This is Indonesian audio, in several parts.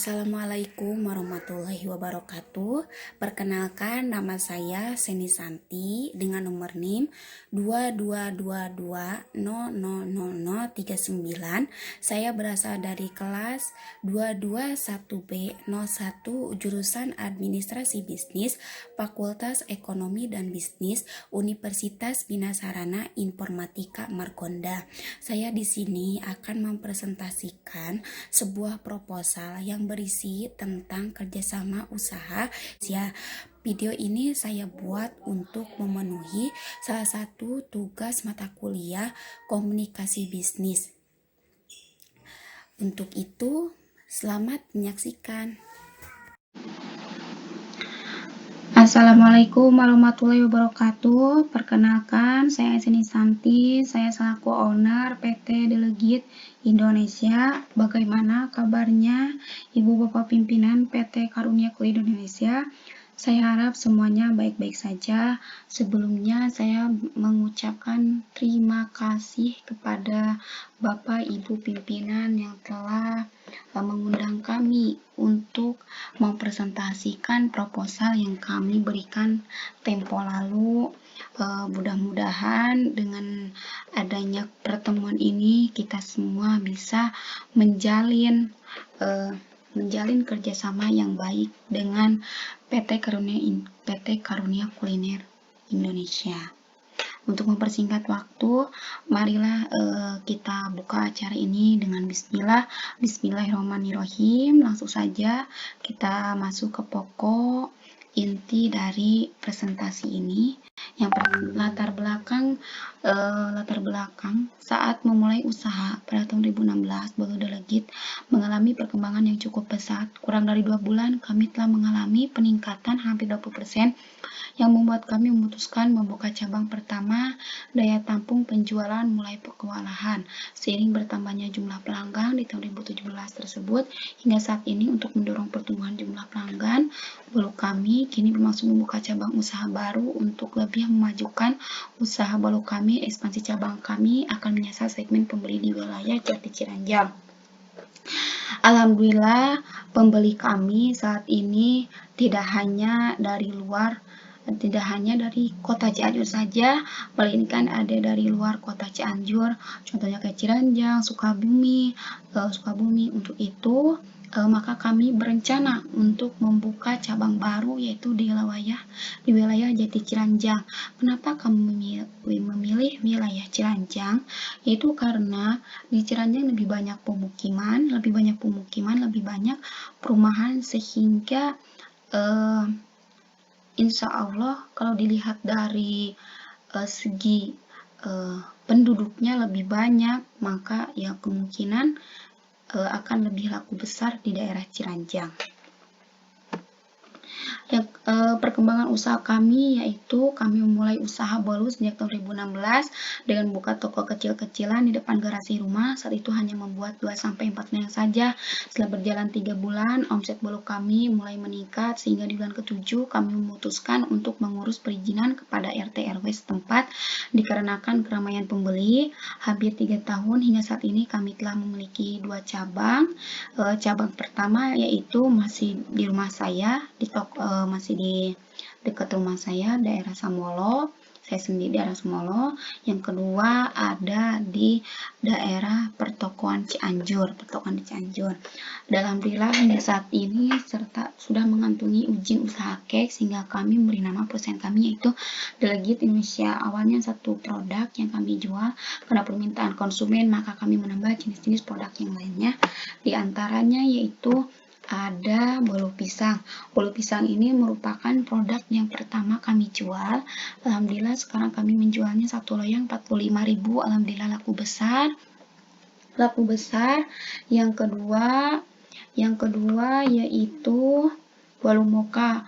Assalamualaikum warahmatullahi wabarakatuh. Perkenalkan, nama saya Seni Santi dengan nomor NIM 2222000039. Saya berasal dari kelas 221B01 jurusan Administrasi Bisnis, Fakultas Ekonomi dan Bisnis, Universitas Bina Sarana Informatika Margonda. Saya di sini akan mempresentasikan sebuah proposal yang berisi tentang kerjasama usaha. Video ini saya buat untuk memenuhi salah satu tugas mata kuliah komunikasi bisnis. Untuk itu, selamat menyaksikan. Assalamualaikum warahmatullahi wabarakatuh. Perkenalkan, saya Seni Santi. Saya selaku owner PT Delegit Indonesia. Bagaimana kabarnya Ibu Bapak pimpinan PT Karunia Kuliah Indonesia? Saya harap semuanya baik-baik saja. Sebelumnya saya mengucapkan terima kasih kepada Bapak Ibu pimpinan yang telah mengundang kami untuk mempresentasikan proposal yang kami berikan tempo lalu. Mudah-mudahan dengan adanya pertemuan ini kita semua bisa menjalin kerjasama yang baik dengan PT Karunia Kuliner Indonesia. Untuk mempersingkat waktu, marilah kita buka acara ini dengan Bismillahirrahmanirrahim. Langsung saja kita masuk ke pokok inti dari presentasi ini. Yang latar belakang saat memulai usaha pada tahun 2016, Baru Delegit mengalami perkembangan yang cukup pesat. Kurang dari 2 bulan kami telah mengalami peningkatan hampir 20%, yang membuat kami memutuskan membuka cabang pertama. Daya tampung penjualan mulai kewalahan seiring bertambahnya jumlah pelanggan di tahun 2017 tersebut. Hingga saat ini, untuk mendorong pertumbuhan jumlah pelanggan, Baru kami kini bermaksud membuka cabang usaha baru. Untuk lebih memajukan usaha Baru kami, ekspansi cabang kami akan menyasar segmen pembeli di wilayah Jati Ciranjang. Alhamdulillah, pembeli kami saat ini tidak hanya dari kota Cianjur saja, melainkan ada dari luar kota Cianjur, contohnya kayak Ciranjang, Sukabumi. Untuk itu, maka kami berencana untuk membuka cabang baru, yaitu di wilayah Jati Ciranjang. Kenapa kami memilih wilayah Ciranjang? Yaitu karena di Ciranjang lebih banyak pemukiman, lebih banyak perumahan, sehingga insya Allah kalau dilihat dari segi penduduknya lebih banyak, maka ya kemungkinan akan lebih laku besar di daerah Ciranjang. Perkembangan usaha kami, yaitu kami memulai usaha Baru sejak tahun 2016 dengan buka toko kecil-kecilan di depan garasi rumah. Saat itu hanya membuat 2-4 layang saja. Setelah berjalan 3 bulan, omset Baru kami mulai meningkat, sehingga di bulan ke-7 kami memutuskan untuk mengurus perizinan kepada RT RW setempat. Dikarenakan keramaian pembeli, hampir 3 tahun hingga saat ini kami telah memiliki 2 cabang. Cabang pertama yaitu masih di rumah saya, masih di dekat rumah saya, daerah Samolo. Saya sendiri daerah Samolo. Yang kedua ada di daerah pertokoan Cianjur. Alhamdulillah hingga saat ini serta sudah mengantungi izin usaha cake, sehingga kami memberi nama perusahaan kami yaitu Delegit Indonesia. Awalnya satu produk yang kami jual, karena permintaan konsumen maka kami menambah jenis-jenis produk yang lainnya. Di antaranya yaitu ada bolu pisang. Bolu pisang ini merupakan produk yang pertama kami jual. Alhamdulillah sekarang kami menjualnya 1 loyang 45.000. Alhamdulillah laku besar. Yang kedua yaitu bolu moka.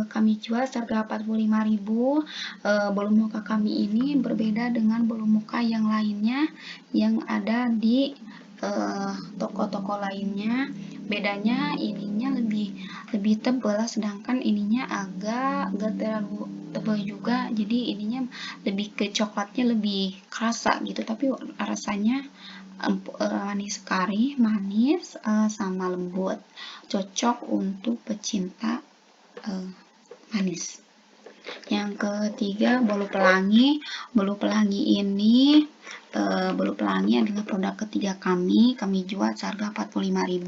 Kami jual seharga 45.000. Bolu moka kami ini berbeda dengan bolu moka yang lainnya yang ada di toko-toko lainnya. bedanya ininya lebih tebal, sedangkan ininya agak gak terlalu tebal juga, jadi ininya lebih ke coklatnya lebih kerasa gitu, tapi rasanya manis kari, manis sama lembut, cocok untuk pecinta manis. Yang ketiga, bolu pelangi. Bolu pelangi ini bolu pelangi adalah produk ketiga kami jual seharga 45.000.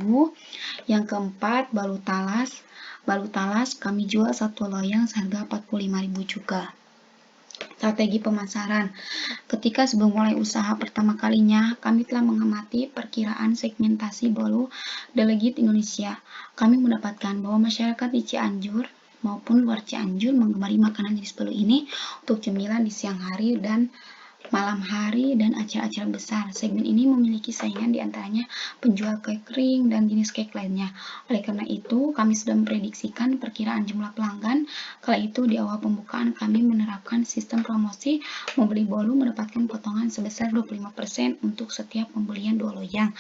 Yang keempat, balut talas. Balut talas kami jual satu loyang seharga 45.000 juga. Strategi pemasaran. Ketika sebelum mulai usaha pertama kalinya, kami telah mengamati perkiraan segmentasi bolu delegit Indonesia. Kami mendapatkan bahwa masyarakat di Cianjur maupun luar Cianjur menggemari makanan jenis bolu ini untuk cemilan di siang hari dan malam hari dan acara-acara besar. Segmen ini memiliki saingan diantaranya penjual kue kering dan jenis cake lainnya. Oleh karena itu, kami sudah memprediksikan perkiraan jumlah pelanggan. Kala itu, di awal pembukaan, kami menerapkan sistem promosi membeli bolu mendapatkan potongan sebesar 25% untuk setiap pembelian 2 loyang.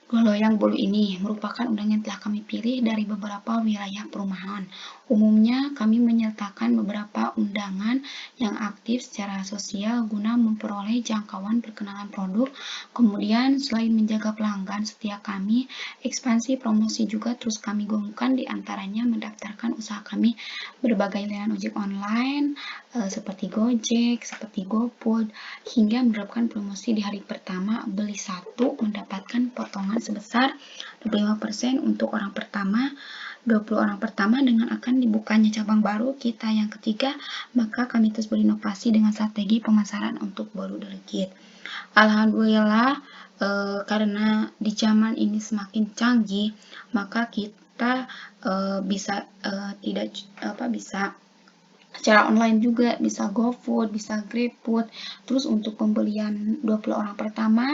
2 loyang bolu ini merupakan undangan yang telah kami pilih dari beberapa wilayah perumahan. Umumnya, kami menyertakan beberapa undangan yang aktif secara sosial guna memperoleh jangkauan perkenalan produk. Kemudian, selain menjaga pelanggan setia kami, ekspansi promosi juga terus kami gaungkan, di antaranya mendaftarkan usaha kami berbagai layanan ojek online seperti Gojek, seperti GoFood, hingga menerapkan promosi di hari pertama beli satu mendapatkan potongan sebesar 25% untuk orang pertama, 20 orang pertama. Dengan akan dibukanya cabang baru kita yang ketiga, maka kami terus berinovasi dengan strategi pemasaran untuk bolu delegit. Alhamdulillah, karena di zaman ini semakin canggih, maka kita bisa secara online juga, bisa GoFood, bisa GrabFood. Terus untuk pembelian 20 orang pertama,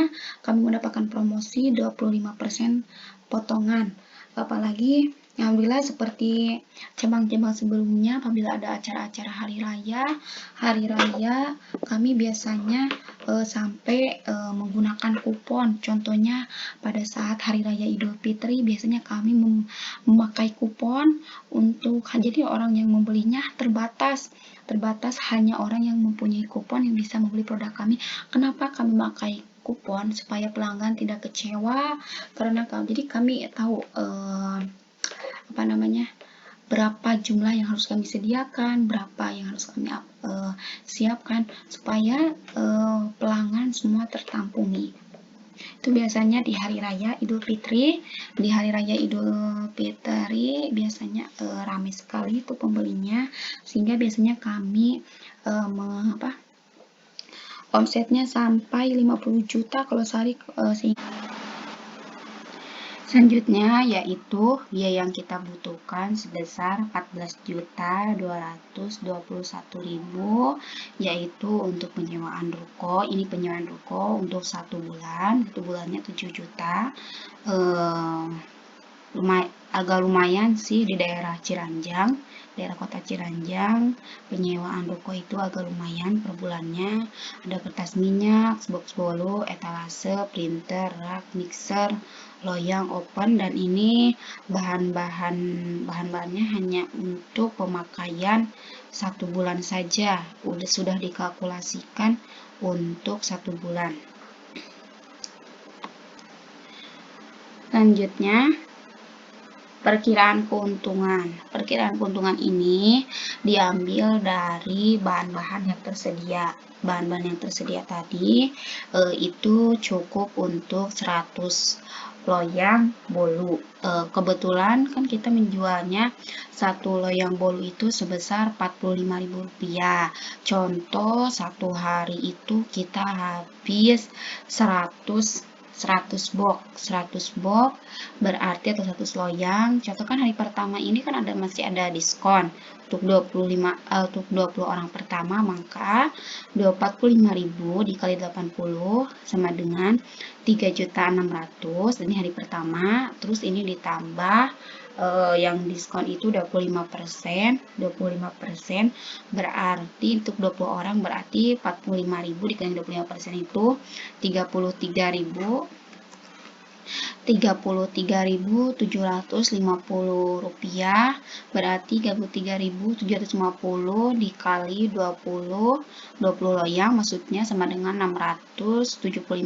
kami mendapatkan promosi 25% potongan. Apalagi alhamdulillah seperti cabang-cabang sebelumnya, apabila ada acara-acara hari raya, kami biasanya sampai menggunakan kupon. Contohnya pada saat hari raya Idul Fitri, biasanya kami memakai kupon untuk, jadi orang yang membelinya terbatas hanya orang yang mempunyai kupon yang bisa membeli produk kami. Kenapa kami memakai kupon? Supaya pelanggan tidak kecewa, karena jadi kami tahu berapa jumlah yang harus kami sediakan, berapa yang harus kami siapkan, supaya pelanggan semua tertampungi. Itu biasanya di hari raya Idul Fitri. Di hari raya Idul Fitri biasanya ramai sekali itu pembelinya, sehingga biasanya kami omsetnya sampai 50 juta kalau sehari. Selanjutnya yaitu biaya yang kita butuhkan sebesar 14.221.000, yaitu untuk penyewaan ruko. Ini penyewaan ruko untuk 1 bulan, 1 bulannya 7 juta. Agak lumayan sih di daerah Ciranjang, daerah kota Ciranjang, penyewaan ruko itu agak lumayan per bulannya. Ada kertas minyak, box bolu, etalase, printer, rak, mixer, loyang, oven, dan ini bahan-bahannya hanya untuk pemakaian 1 bulan saja. Sudah dikalkulasikan untuk 1 bulan. Selanjutnya, perkiraan keuntungan. Perkiraan keuntungan ini diambil dari bahan-bahan yang tersedia. Bahan-bahan yang tersedia tadi itu cukup untuk 100 loyang bolu. Kebetulan kan kita menjualnya 1 loyang bolu itu sebesar Rp45.000. Contoh, 1 hari itu kita habis 100 box berarti atau 100 loyang. Contoh kan hari pertama ini kan masih ada diskon untuk 20 orang pertama, maka 45.000 dikali 80 sama dengan 3.600.000. Ini hari pertama. Terus ini ditambah yang diskon itu 25%, berarti untuk 20 orang berarti 45.000 dikali 25% itu 33.000. Rp33.750, berarti 33.750 dikali 20 loyang maksudnya sama dengan 675.000,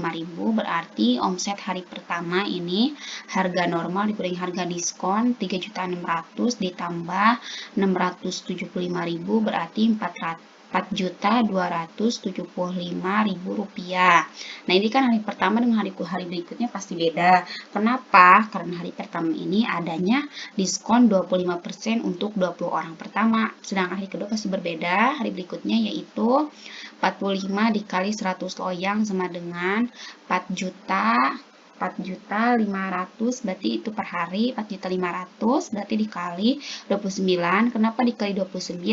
berarti omset hari pertama ini harga normal dikurangi harga diskon 3.600.000 ditambah 675.000 berarti 4.275.000 rupiah. Nah, ini kan hari pertama dengan hari berikutnya pasti beda. Kenapa? Karena hari pertama ini adanya diskon 25% untuk 20 orang pertama. Sedangkan hari kedua pasti berbeda. Hari berikutnya yaitu 45 dikali 100 loyang sama dengan 4.500.000, berarti itu per hari 4.500.000 berarti dikali 29. Kenapa dikali 29?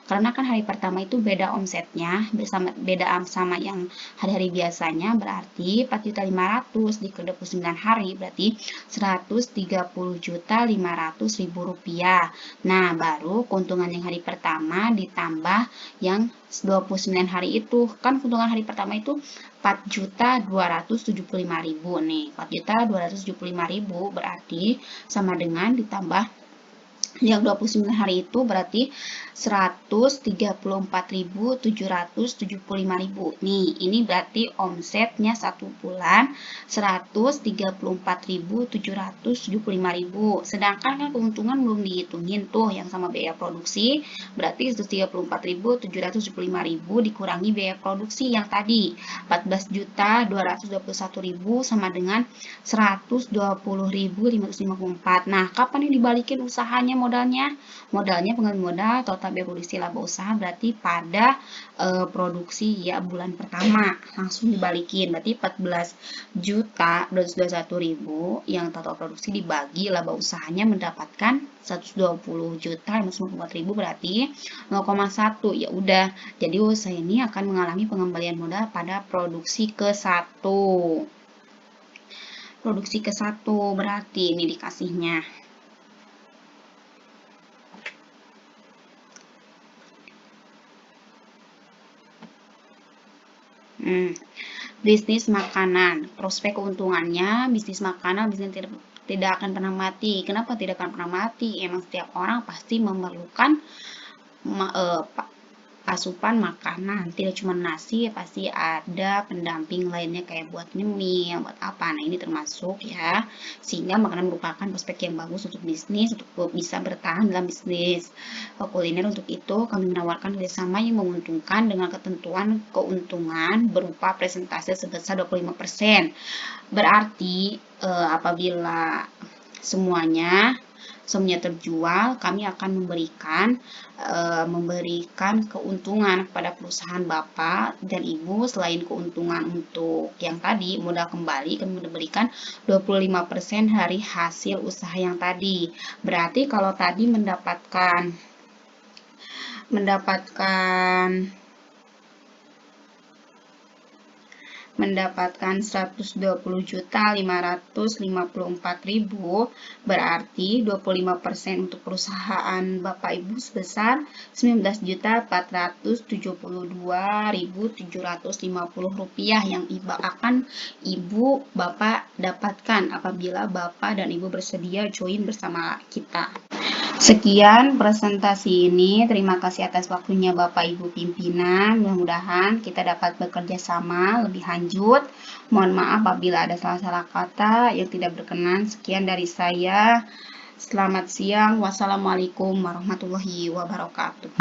Karena kan hari pertama itu beda omsetnya, beda sama yang hari-hari biasanya, berarti 4.500.000 dikali 29 hari berarti 130.500.000 rupiah. Nah, baru keuntungan yang hari pertama ditambah yang 29 hari itu. Kan keuntungan hari pertama itu 4.275.000 nih. 4.275.000 berarti sama dengan ditambah yang 29 hari itu berarti 134.775.000. Nih, ini berarti omsetnya satu bulan 134.775.000. Sedangkan kan keuntungan belum dihitungin tuh yang sama biaya produksi, berarti 134.775.000 dikurangi biaya produksi yang tadi 14.221.000 sama dengan 120.554. Nah, kapan ini dibalikin usahanya modalnya pengembalian modal total biaya produksi laba usaha berarti pada produksi ya bulan pertama langsung dibalikin, berarti 14.221.000 yang total produksi dibagi laba usahanya mendapatkan 120.554.000 berarti 0,1. Ya udah, jadi usaha ini akan mengalami pengembalian modal pada produksi ke-1 berarti ini dikasihnya. Bisnis makanan, prospek keuntungannya bisnis makanan bisnis tidak akan pernah mati. Kenapa tidak akan pernah mati? Emang setiap orang pasti memerlukan asupan makanan, tidak cuma nasi, pasti ada pendamping lainnya kayak buat nyemil, buat apa. Nah, ini termasuk ya, sehingga makanan merupakan prospek yang bagus untuk bisnis, untuk bisa bertahan dalam bisnis kuliner. Untuk itu kami menawarkan kerjasama yang menguntungkan dengan ketentuan keuntungan berupa presentase sebesar 25%. Berarti apabila semuanya terjual, kami akan memberikan keuntungan kepada perusahaan Bapak dan Ibu. Selain keuntungan untuk yang tadi modal kembali, kami memberikan 25% dari hasil usaha yang tadi. Berarti kalau tadi mendapatkan 120.554.000, berarti 25% untuk perusahaan Bapak Ibu sebesar 19.472.750 rupiah yang akan Ibu Bapak dapatkan apabila Bapak dan Ibu bersedia join bersama kita. Sekian presentasi ini. Terima kasih atas waktunya Bapak Ibu pimpinan. Mudah-mudahan kita dapat bekerja sama lebih lanjut. Mohon maaf apabila ada salah-salah kata yang tidak berkenan. Sekian dari saya. Selamat siang. Wassalamualaikum warahmatullahi wabarakatuh.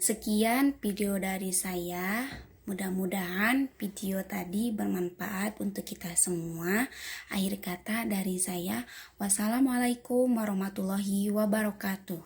Sekian video dari saya. Mudah-mudahan video tadi bermanfaat untuk kita semua. Akhir kata dari saya, wassalamualaikum warahmatullahi wabarakatuh.